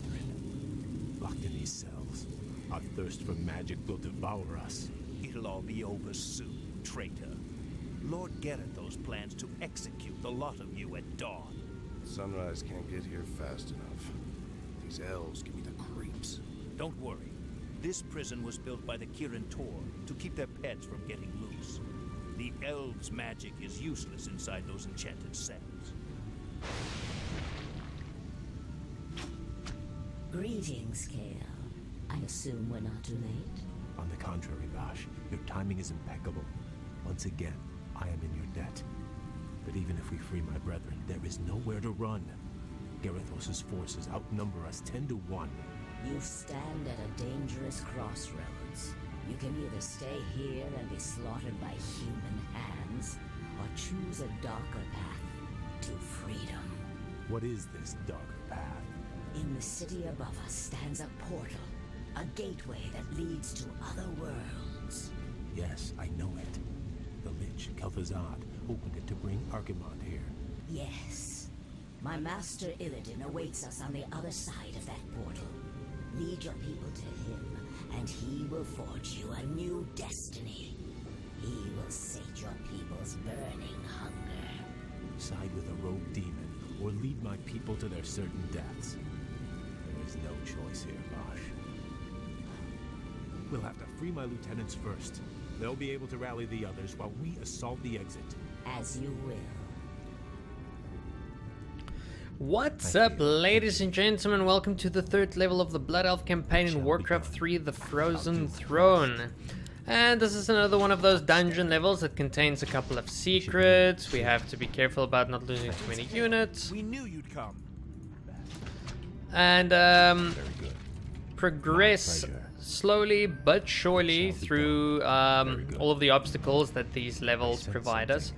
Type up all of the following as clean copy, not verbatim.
brethren. Locked in these cells, our thirst for magic will devour us. It'll all be over soon, traitor. Lord Garithos plans to execute the lot of you at dawn. Sunrise can't get here fast enough. These elves give me the creeps. Don't worry. This prison was built by the Kirin Tor to keep their pets from getting loose. The elves' magic is useless inside those enchanted cells. Greetings, Kael. I assume we're not too late? On the contrary, Vash, your timing is impeccable. Once again, I am in your debt. But even if we free my brethren, there is nowhere to run. Garithos' forces outnumber us 10 to 1. You stand at a dangerous crossroads. You can either stay here and be slaughtered by human hands, or choose a darker path to freedom. What is this darker path? In the city above us stands a portal, a gateway that leads to other worlds. Yes, I know it. The Lich, Kel'Thuzad, opened it to bring Archimonde here. Yes. My master Illidan awaits us on the other side of that portal. Lead your people to him, and he will forge you a new destiny. He will sate your people's burning hunger. Side with a rogue demon, or lead my people to their certain deaths. There is no choice here, Vash. We'll have to free my lieutenants first. They'll be able to rally the others while we assault the exit. As you will. What's up, ladies and gentlemen? Welcome to the third level of the Blood Elf campaign in Warcraft 3, The Frozen Throne. And this is another one of those dungeon levels that contains a couple of secrets. We have to be careful about not losing too many units. We knew you'd come. And progress slowly but surely through all of the obstacles that these levels provide us.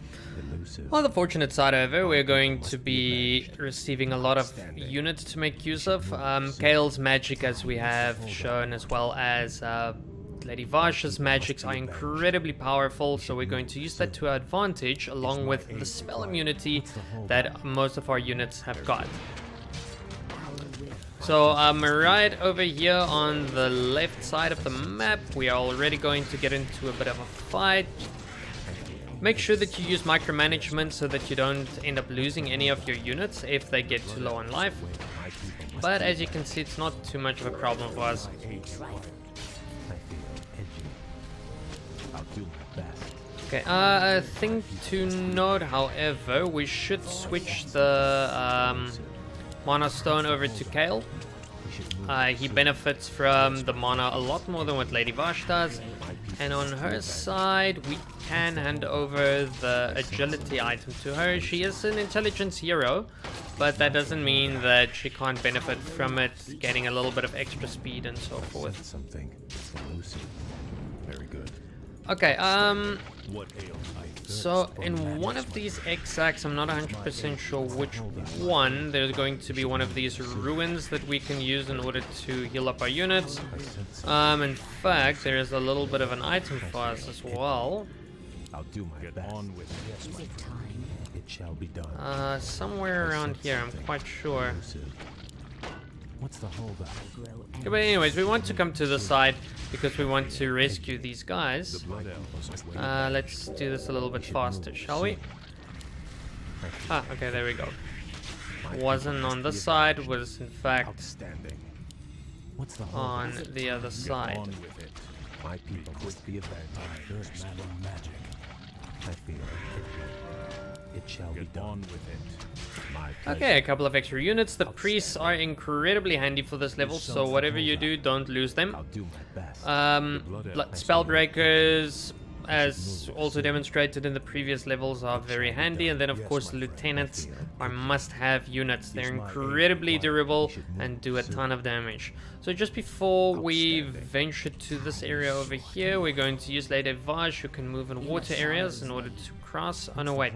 On the fortunate side, however, we're going to be receiving a lot of units to make use of. Kael's magic, as we have shown, as well as Lady Vash's magics, are incredibly powerful, so we're going to use that to our advantage, along with the spell immunity that most of our units have got. So right over here on the left side of the map, we are already going to get into a bit of a fight. Make sure that you use micromanagement so that you don't end up losing any of your units if they get too low on life. But as you can see, it's not too much of a problem for us. Okay, a thing to note, however, we should switch the mana stone over to Kael. He benefits from the mana a lot more than what Lady Vash does. And on her side, we can hand over the agility item to her. She is an intelligence hero, but that doesn't mean that she can't benefit from it, getting a little bit of extra speed and so forth. Very good. Okay, so in one of these exacts, I'm not 100% sure which one, there's going to be one of these ruins that we can use in order to heal up our units. In fact, there is a little bit of an item for us as well. I'll do my best. On with it. It shall be done. Somewhere around here, I'm quite sure. What's the holdup? Okay, but anyways, we want to come to the side because we want to rescue these guys. Let's do this a little bit faster, shall we? Ah, okay, there we go. Wasn't on this side, was in fact on the other side. My people must be avenged. I feel it shall be done with it. Okay, a couple of extra units. The priests are incredibly handy for this level, so whatever you do, don't lose them. Spellbreakers, as also demonstrated in the previous levels, are very handy, and then of course the lieutenants are must-have units. They're incredibly durable and do a ton of damage. So just before we venture to this area over here, we're going to use Lady Vash, who can move in water areas in order to cross. Oh no, wait,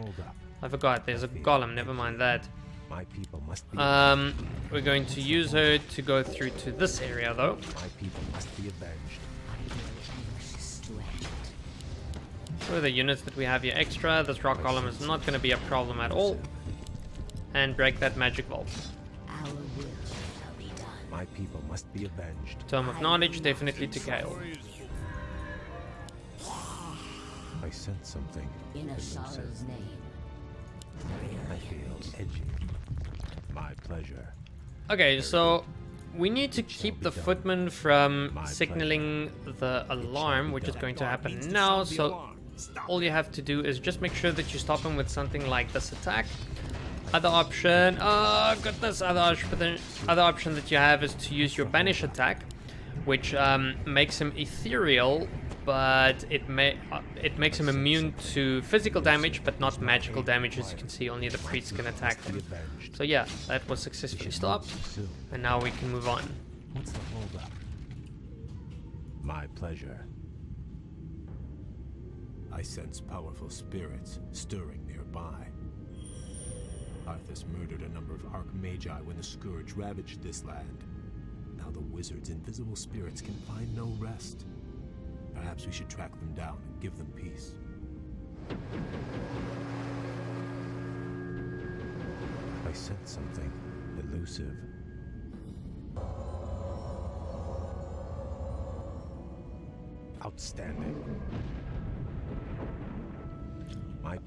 I forgot, there's a golem, never mind that. My people must be we're going to use her to go through to this area though. My people must be avenged. For the units that we have here extra, this rock golem is not going to be a problem at all. And break that magic vault. My My people must be avenged. Tome of Knowledge, definitely to Kael. I sense something. In a elusive. sorrow's name. I feel edgy. My pleasure. Okay, so we need to keep the footman from signaling the alarm, which is going to happen now. So all you have to do is just make sure that you stop him with something like this attack. Other option, oh goodness, other option that you have is to use your banish attack, which makes him ethereal, but it makes him immune to physical damage, but not magical damage. As you can see, only the priest can attack him. So yeah, that was successfully stopped, and now we can move on. What's the holdup? My pleasure. I sense powerful spirits stirring nearby. Arthas murdered a number of Archmagi when the Scourge ravaged this land. Now the wizard's invisible spirits can find no rest. Perhaps we should track them down and give them peace. I sense something elusive. Outstanding.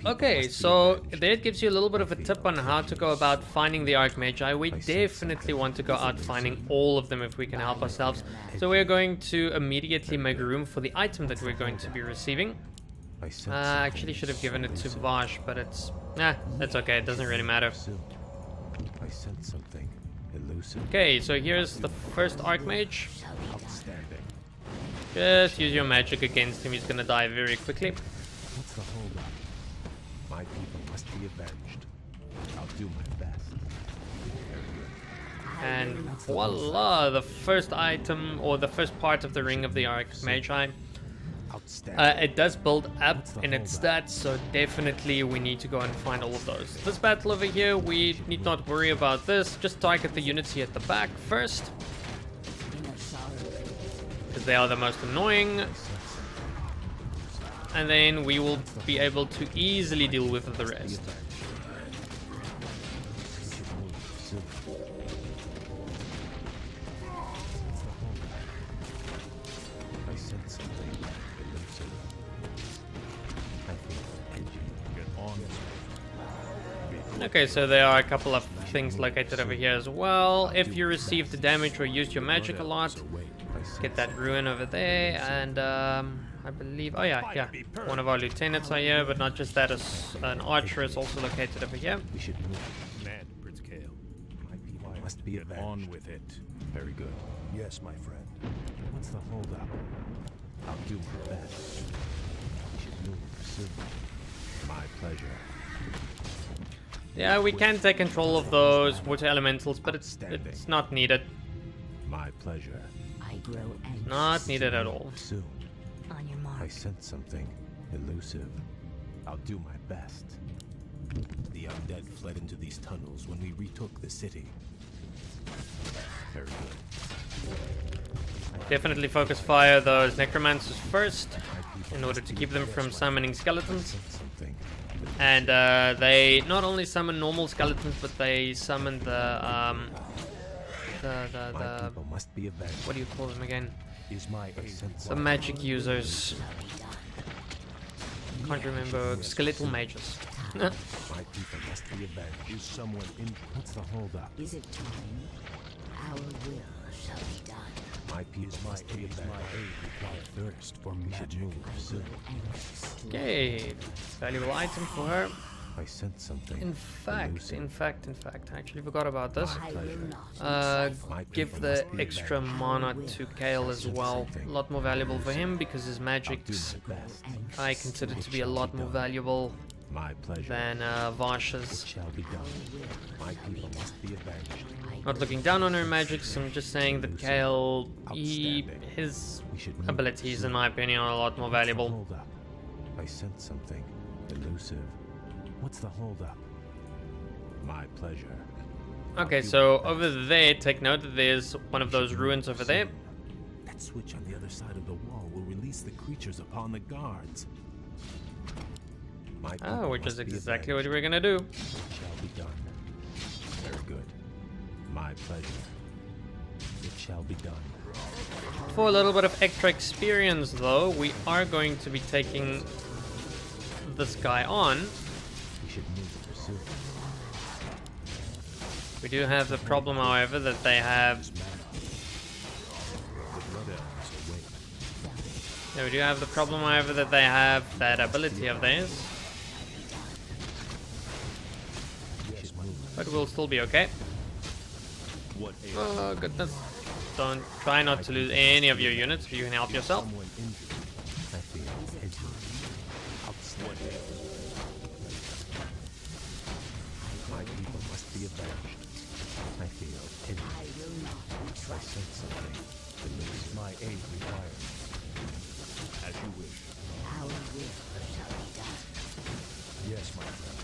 Okay, so that gives you a little bit of a tip on how to go about finding the Archmagi. We definitely want to go out finding all of them if we can help ourselves. So we're going to immediately make room for the item that we're going to be receiving. I actually should have given it to Vash, but it's... that's okay, it doesn't really matter. I sense something elusive. Okay, so here's the first Archmage. Outstanding. Just use your magic against him, he's gonna die very quickly. What's the holdup? My people must be avenged. I'll do my best. And voila, the first item, or the first part of the Ring of the Archmagi. It does build up in its stats, so definitely we need to go and find all of those. This battle over here, we need not worry about this. Just target the units here at the back first, because they are the most annoying. And then we will be able to easily deal with the rest. Okay, so there are a couple of things located over here as well. If you received the damage or used your magic a lot, get that ruin over there, and I believe, oh yeah, one of our lieutenants are here, but not just that, an archer is also located over here. We should move. Command, Prince Kael. My people must be avenged. On with it. Very good. Yes, my friend. What's the holdup? I'll do my best. We should move soon. My pleasure. Yeah, we can take control of those water elementals, but it's not needed. My pleasure. I grow anxious. Not needed at all. Soon. On your mark. I sense something elusive. I'll do my best. The undead fled into these tunnels when we retook the city. Very good. Definitely focus fire those necromancers first, in order to keep them from summoning skeletons. And they not only summon normal skeletons, but they summon the what do you call them again? The magic users. Can't remember. Skeletal mages. My people must be avenged. Is someone in? What's the holdup? Is it time? Our will shall be done. My people must be avenged. Thirst for magic. Soon. Okay, valuable item for her. I sense something. In fact, I actually forgot about this. My Give the extra mana to Kael as well. A lot more valuable for him because his magics I consider to be a lot more valuable than Vash's. My people must be avenged. Not looking down on her magics, I'm just saying that Kael, his abilities, in my opinion, are a lot more valuable. I sense something elusive. What's the holdup? My pleasure. Okay, so over there, take note that there's one of those ruins over there. That switch on the other side of the wall will release the creatures upon the guards. Oh, which is exactly what we're gonna do. Shall be done. Very good. My pleasure. It shall be done. For a little bit of extra experience, though, we are going to be taking this guy on. We should move soon. We do have the problem, however, that they have... The Blood Elves await. Yeah, we do have the problem, however, that they have that ability of theirs. Yes, move. But we'll still be okay. Oh, goodness. Don't try not to lose any of your units if you can help yourself. Someone injured. I feel edgy. Outstanding. My people must be avenged. I feel edgy. I sense something. The news. My aid required. As you wish. Our will shall be done. Yes, my friend.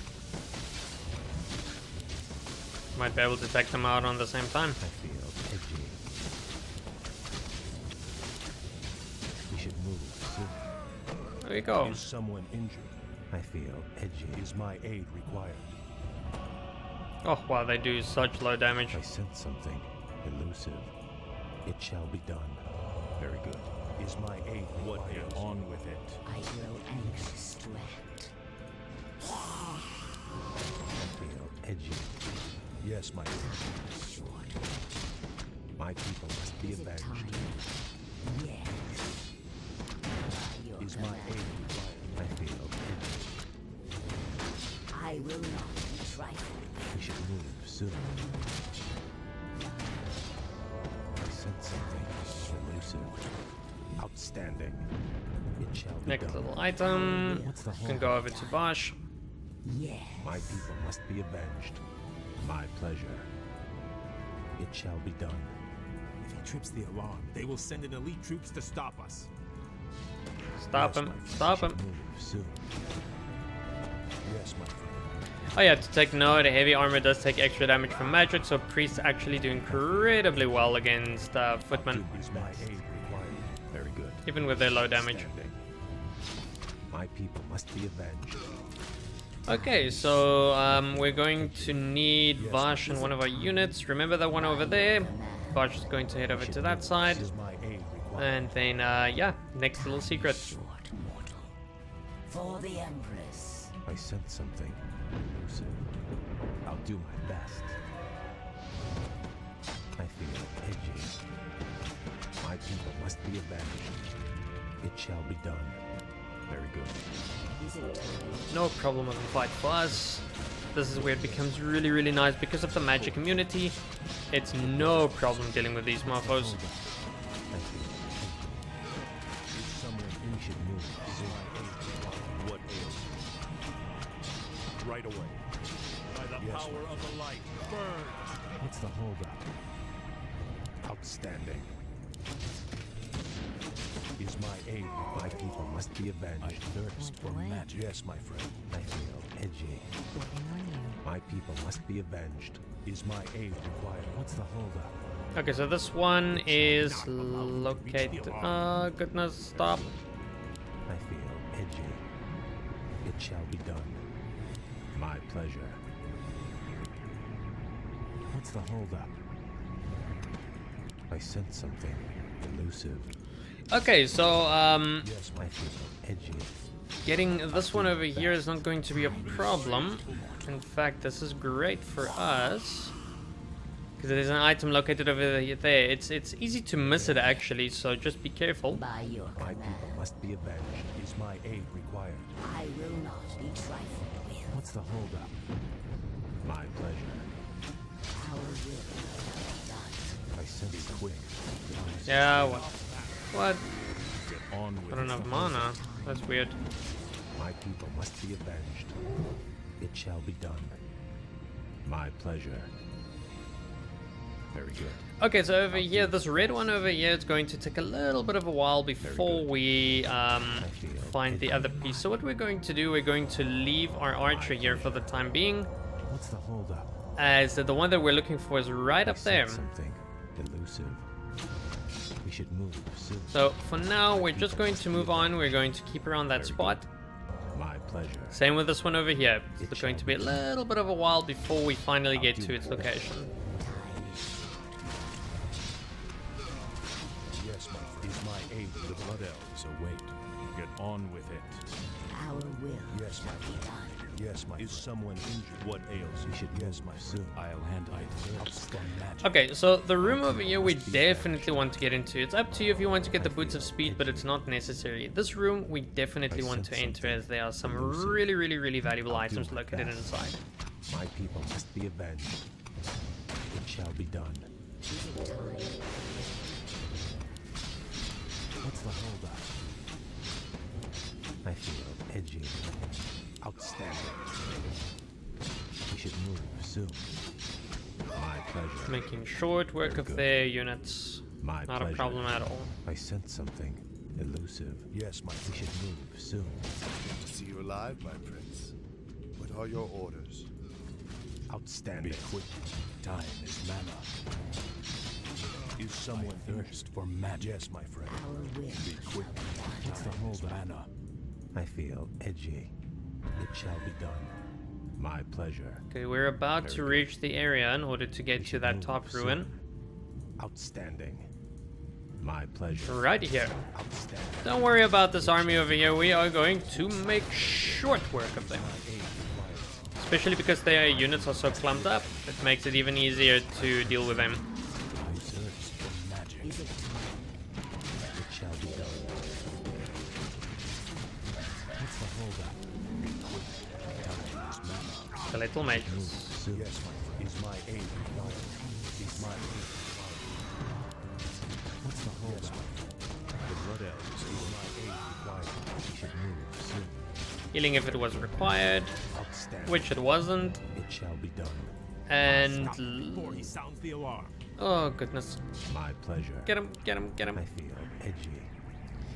Might be able to take them out on the same time. I feel edgy. We should move soon. There we go. Is someone injured? I feel edgy. Is my aid required? Oh, wow, they do such low damage. I sense something elusive. It shall be done. Very good. Is my aid required? What is on with it? I grow anxious to act. I feel edgy. Yes, my friend. Short. My people must be Is it avenged. time? Yes. Your Is my command. aid required? I feel edgy. I will not be trifled. We should move soon. I sense something elusive. Outstanding. It shall be Next done. little item. What's the Can hold? go over to Vash. Yes. My people must be avenged. My pleasure. It shall be done. If he trips the alarm, they will send in elite troops to stop us. Stop him. Stop him. Move soon. Yes, my friend. Oh yeah, to take note, heavy armor does take extra damage from magic, so priests actually do incredibly well against footmen, Is my aid required? Very good. even with their low damage. Outstanding. My people must be avenged. Okay, so we're going to need Vash in one of our units. Remember that one over there? Vash is going to head over to that side. Is my aid required? And then, yeah, next little secret. Short mortal. For the Empress. I sense something elusive. I'll do my best. I feel edgy. My people must be avenged. It shall be done. Very good. Is it time? No problem of the fight for us. This is where it becomes really, really nice because of the magic immunity. It's no problem dealing with these mofos. I feel edgy. Is someone We should move soon. What ails you? Right away. By the power of the light, burn! What's the holdup? Outstanding. Is my aid required? My people must be I avenged. thirst for What way? magic. Yes, my friend. I feel edgy. My people must be avenged. Is my aid required? What's the holdup? Okay, so this one is located. Goodness, stop. I feel edgy. It shall be done. My pleasure. What's the holdup? I sense something elusive. Okay, so Yes, I feel edgy. getting this one over here is not going to be a problem. In fact, this is great for us because it is an item located over there. It's easy to miss it actually, so just be careful. By your My command. people must be avenged. Is my aid required? I will not be trifled with. What's the holdup? My pleasure. Our will shall be done. I sense quick. Yeah, what? Get on with I don't it. have mana. That's weird. My people must be avenged. It shall be done. My pleasure. Very good. Okay, so over here, this red one over here, it's going to take a little bit of a while before we find the other piece. So what we're going to do, we're going to leave our archer here for the time being, What's the holdup? as the one that we're looking for is right up there. Something elusive. We should move soon. So for now, we're just going to move on. We're going to keep around that spot. My pleasure. Same with this one over here. It's going to be a little bit of a while before we finally get to its location. aid. The Blood Elves await. Get on with it. Our will Yes, my be done. Yes, my Is someone injured? What ails you? Should yes, my soon. I'll handle it. Okay, so the room over here we definitely want to get into. It's up to you if you want to get the Boots of Speed, but it's not necessary. This room we definitely want to enter, as there are some really valuable items located inside. My people must be avenged. It shall be done. What's the holdup? I feel edgy. Outstanding. We should move soon. My pleasure. Making short work of their units. My Not pleasure. a problem at all. I sense something elusive. Yes, my We should move soon. To see you alive, my prince. What are your orders? Outstanding. Be quick. Time is mana. Is someone Thirst for magic. Yes, my friend. Our will Be quick. What's the holdup? Mana. I feel edgy. It shall be done. My pleasure. Okay, we're about to reach the area in order to get to that top ruin. Outstanding. My pleasure. Right here. Outstanding. Don't worry about this army over here. We are going to make short work of them. Especially because their units are so clumped up. It makes it even easier to deal with them. I thirst for magic. It shall be done. What's the holdup? The little mages. Soon. Yes, my friend. Is my aid required? Is my aid required? What's the holdup? The Blood Elves. Is my aid required? We should move soon. Healing if it was required, Outstanding. which it wasn't. It shall be done. And Stop before he sounds the alarm. oh goodness, My pleasure. get him, get him, get him. I feel edgy.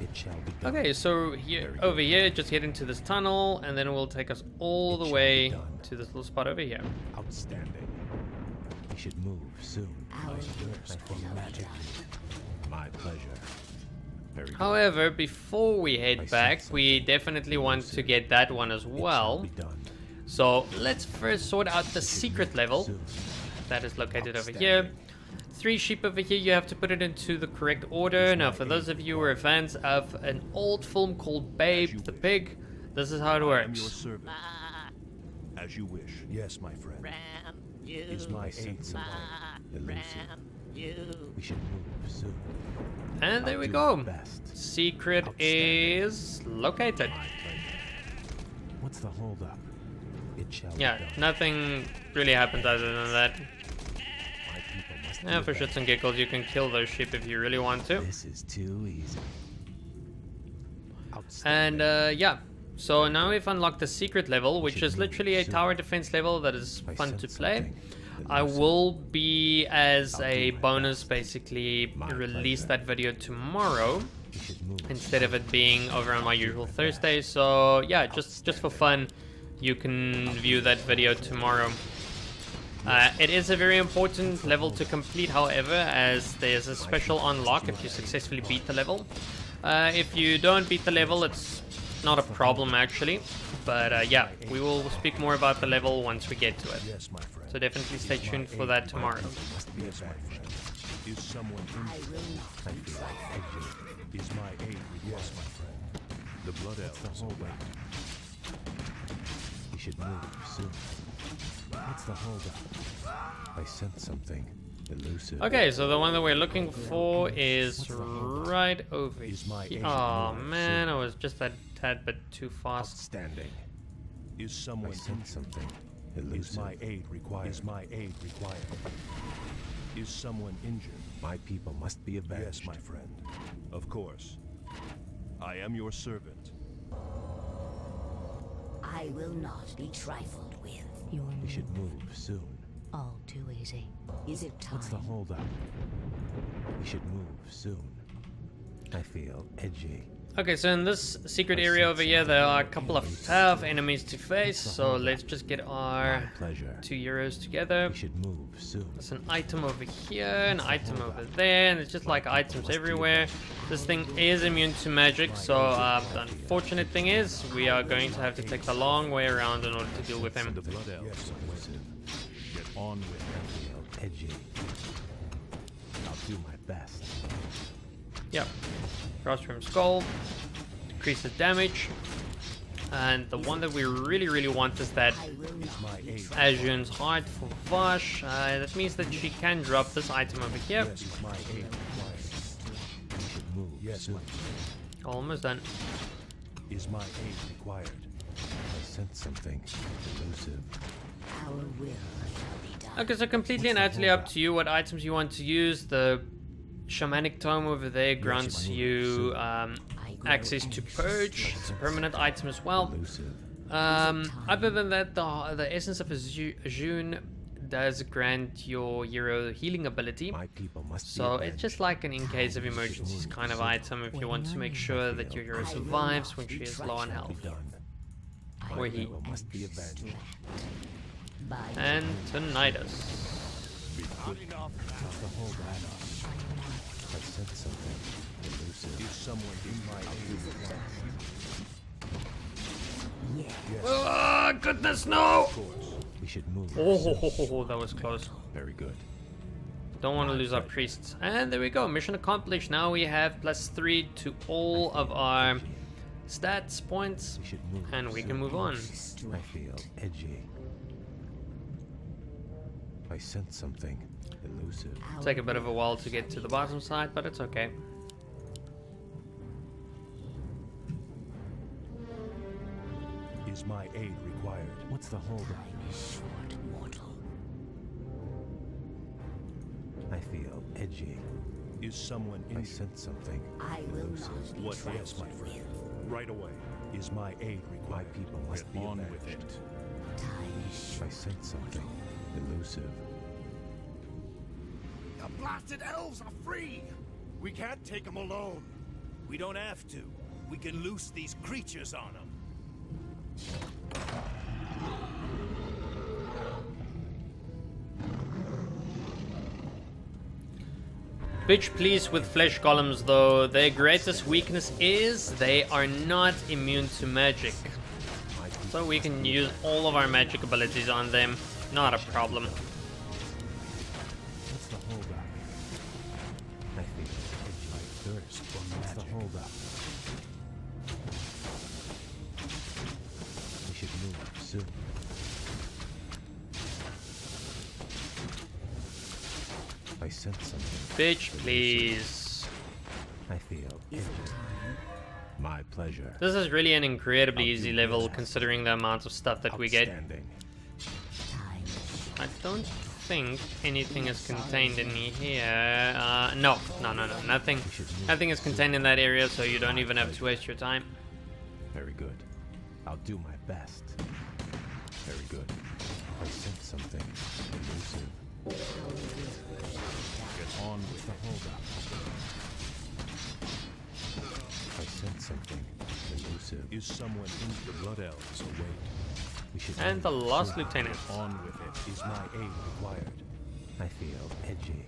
It shall be done. Okay, so here, over here, just get into this tunnel, and then it will take us all the way to this little spot over here. Outstanding. We should move soon. Our Thirst for magic. My pleasure. Very good. However, before we head back, we definitely want to get that one as It shall well. be done. So let's first sort out the secret level. Soon. That is located over here. 3 sheep over here, you have to put it into the correct order. Now, for those of you who are fans of an old film called Babe the Pig, this is how it I am your works. servant. As you wish. Yes, my friend. Is my aid Sensible. Elusive. We should move soon. And there we Do go. my best. Secret is located. What's the holdup? It shall Yeah, be done. nothing really happens other than that. My people must be Yeah, for avenged. shits and giggles, you can kill those sheep if you really want to. This is too easy. Outstanding. And yeah, so now we've unlocked the secret level, which is literally a tower defense level that is I fun to sense play. something I elusive. will be, as I'll a do my bonus, best. basically My release pleasure. that video tomorrow We should move instead of it being over on my usual Thursday. So yeah, just for fun, you can view that video tomorrow. It is a very important level to complete, however, as there's a special unlock if you successfully beat the level. If you don't beat the level, it's not a problem actually. But yeah, we will speak more about the level once we get to it. Yes, my friend. So definitely stay tuned for that tomorrow. must be Yes, my avenged. friend. Is someone I injured? will not I be feel trifled. edgy. Is my aid required? Yes, my friend. The Blood The Elves holdup. await. We should move soon. What's the holdup? I sense something elusive. Okay, so the one that we're looking for is right over Is my here. agent Oh more man, I was just a tad bit too fast. Outstanding. Is I someone sense something Is elusive. my aid required? Is my aid required? Is someone injured? My people must be avenged. Yes, my friend. Of course. I am your servant. I will not be trifled with. Your We should move soon. all too easy. Is it time? What's the holdup? We should move soon. I feel edgy. Okay, so in this secret area over here, there are a couple of tough enemies to face. So let's just get our My pleasure. 2 euros together. We should move soon. There's an item over here, an item over there, and it's just like items everywhere. This thing is immune to magic, so the unfortunate thing is we are going to have to take the long way around in order to deal with him. The Blood Elves Yes, await. Get on with it. I feel edgy. I'll do my best. Yep. Rostrum Skull. Decreases damage. And the one that we really want is that Azun's Heart for Vash. That means that she can drop this item over here. Yes, Almost done. Is my aid required? I sense something elusive. Our will shall be done. Okay, so completely and utterly up to you what items you want to use. The Shamanic Tome over there grants you access to Purge. It's a permanent item as well. Other than that, the Essence of Azun does grant your hero healing ability. So it's just like an in case of emergencies kind of item if you want to make sure that your hero survives when she is low on health. Or he. And tonight us. Oh goodness, no! We should move. Oh, that was close. Very good. Don't want to lose our priests. And there we go, mission accomplished. Now we have +3 to all of our stats points, and we can move on. I feel edgy. I sense something elusive. Take a bit of a while to get to the bottom side, but it's okay. Is my aid required? What's the holdup? I feel edgy. Is someone in? I sense something. I will not be What trifled is, my friend? with. Right away. Is my aid required? My people must be on avenged. with it. I sense something elusive. The blasted elves are free! We can't take them alone. We don't have to. We can loose these creatures on them. Bitch please with flesh golems though, their greatest weakness is they are not immune to magic. So we can use all of our magic abilities on them, not a problem. What's the holdup? I feel edgy. I thirst for magic. What's the holdup? We should move soon. I sense something. Bitch please. I feel edgy. My pleasure. This is really an incredibly easy level considering the amount of stuff that we get. I don't think anything is contained in here. No, nothing. Nothing is contained in that area, so you don't even have to waste your time. Very good. I'll do my best. Very good. I sense something elusive. Get on with the holdup. I sense something elusive. Is someone in the Blood Elves awake? We should And the lost lieutenant. on with it. Is my aid required? I feel edgy.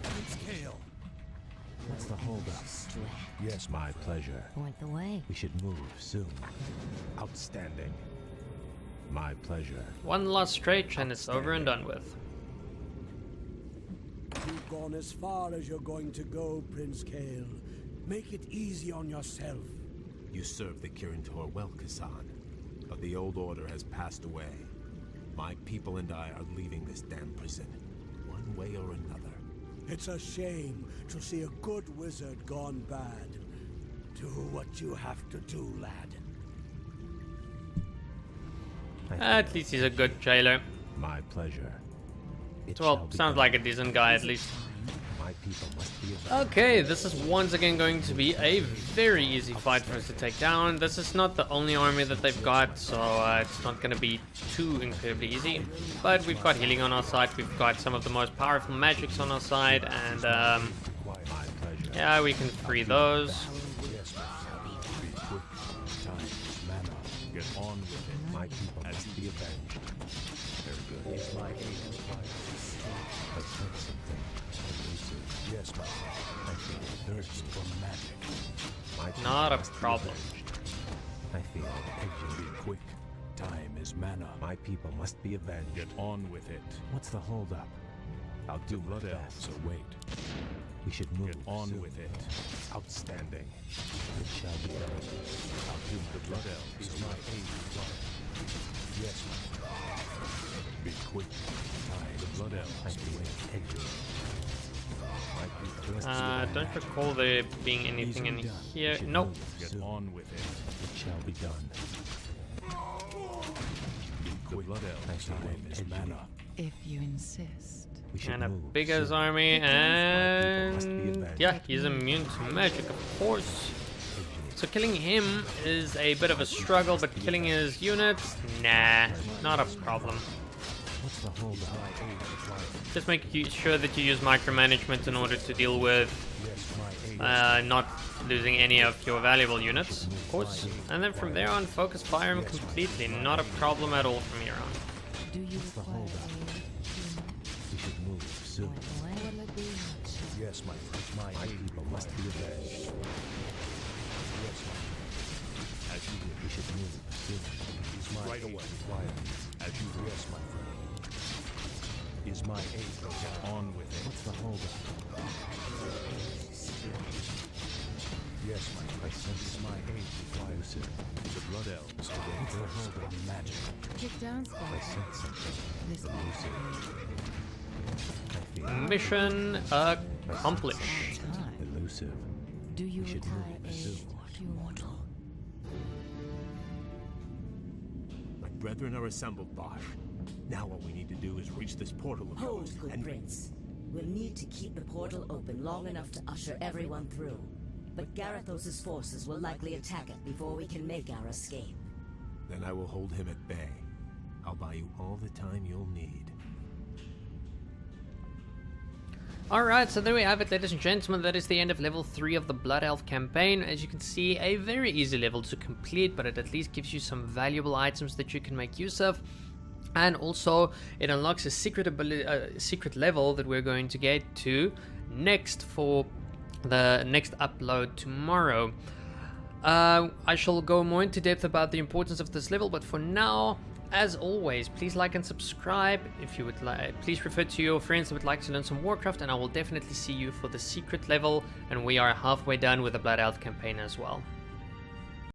Prince Kael. What's the holdup? Yes, my pleasure. Point the way. We should move soon. Outstanding. My pleasure. One last stretch and it's over and done with. You've gone as far as you're going to go, Prince Kael. Make it easy on yourself. You served the Kirin Tor well, Kasan. But the old order has passed away. My people and I are leaving this damn prison, one way or another. It's a shame to see a good wizard gone bad. Do what you have to do, lad. At least he's a good jailer. My pleasure. Well, sounds like a decent guy at least. My people must be Okay, this is once again going to be a very easy fight for us to take down. This is not the only army that they've got, so it's not going to be too incredibly easy. But we've got healing on our side, we've got some of the most powerful magics on our side, and yeah, we can free those. Get on with it. My people must be avenged. Very good. Is my aid required? I sense something elusive. Yes, my I feel thirst for magic. My people Not a must be problem. avenged. I feel edgy. Be quick. Time is mana. My people must be avenged. Get on with it. What's the holdup? I'll do my best. So wait. We should move. Get on soon. with it. Outstanding. It shall be done. I'll do the Blood Elves to my aid required. Yes, my friend. Be quick. The Blood Elves I to wait edges. Don't recall there being anything in here. Nope. get on with it. It shall be done. The Blood Elves to win this manner. If you insist. We should And a move big ass soon. army, must be and abandoned. yeah, he's immune to magic, of course. So killing him is a bit of a struggle, but killing his units, nah, not a problem. What's the hold of my aid required? Just make sure that you use micromanagement in order to deal with Yes, my aid. not losing any of your valuable units, of course. And then from there on, focus fire him completely, not a problem at all from here on. Do you the require hold up? aid? We should move soon. Yes, my friend. My people must be avenged. Yes, my friend. As you We wish. should move soon. Is my Right aid away. required? As you wish. Yes, my friend. Is my aid get on with it? What's the hold up? Yes, my friend. I sense my aid required. The Blood Elves to What's win the hold up? Magic. Kick down, I Sky. sense something. This I feel Mission accomplished. time. elusive. Do you We should require move soon. aid, mortal? My brethren are assembled, Vash. Now all we need to do is reach this portal of yours, Hold, good and prince. We'll need to keep the portal open long enough to usher everyone through. But Garithos' forces will likely attack it before we can make our escape. then I will hold him at bay. I'll buy you all the time you'll need. Alright, so there we have it, ladies and gentlemen. That is the end of level 3 of the Blood Elf campaign. As you can see, a very easy level to complete, but it at least gives you some valuable items that you can make use of. And also, it unlocks a secret level that we're going to get to next for the next upload tomorrow. I shall go more into depth about the importance of this level, but for now, as always, please like and subscribe. If you would like, please refer to your friends that would like to learn some Warcraft, and I will definitely see you for the secret level, and we are halfway done with the Blood Elf campaign as well.